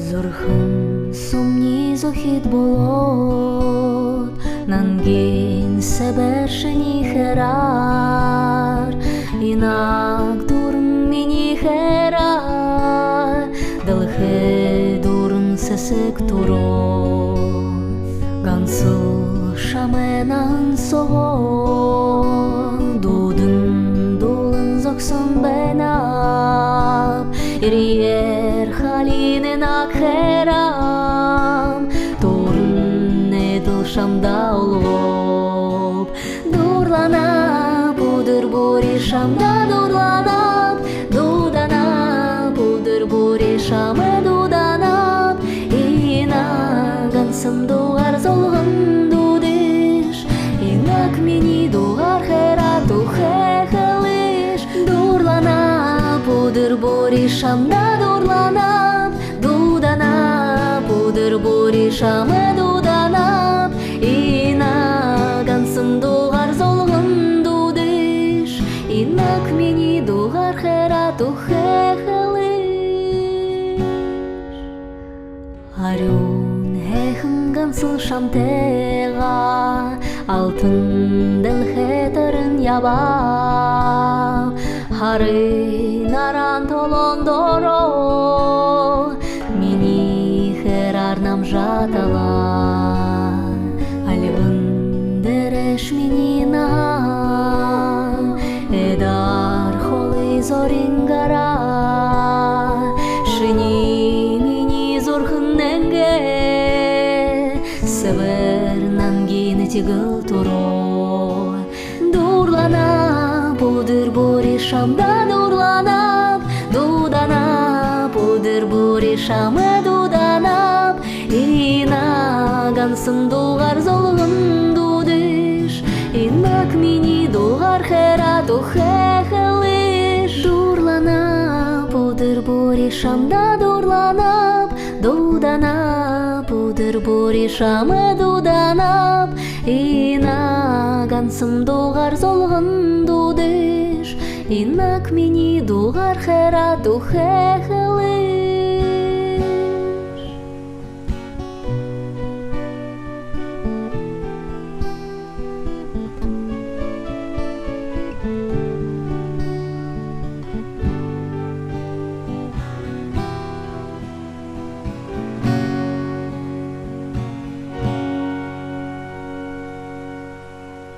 Зурхын сумни зохит болот, нанген себершини херар, инак дурн мини херар, далхе дурн сесек туро, гансыл шаменан сово, дудын дулын зоксон бенап, ириер халинен акхерам, турн недл шамда улвоп, дурланап, удыр бури шамда дурланап, дуданап, удыр бури шамы дуданап, ина гансым дугар золгын дудиш, инак мини дугар хера тухехелиш, дурланап, удыр бури шамда дурланап, дуданап, удыр бури шамы дуданап, ина гансым дугар золгын дудиш, инак мини дугар хера тухехелиш. Арюн хехын гансыл шамтега, алтын делхетерін ябап, хары наран толондоро, мини херар нам жатала, альбын дереш минина, эдар холы зорингара, шини мини зорхынненге, север нангин тигыл туро, дурланап, удыр бури шамда дурланап, дуданап, удыр бури шамы дуданап, ина гансым дугар золгын дудиш, инак мини дугар хера тухехелиш, дурланап, удыр бури шамда дурланап, дуданап, удыр бури шамы дуданап, ина гансым дугар золгын дудиш, инак мини дугар хера тухехелиш.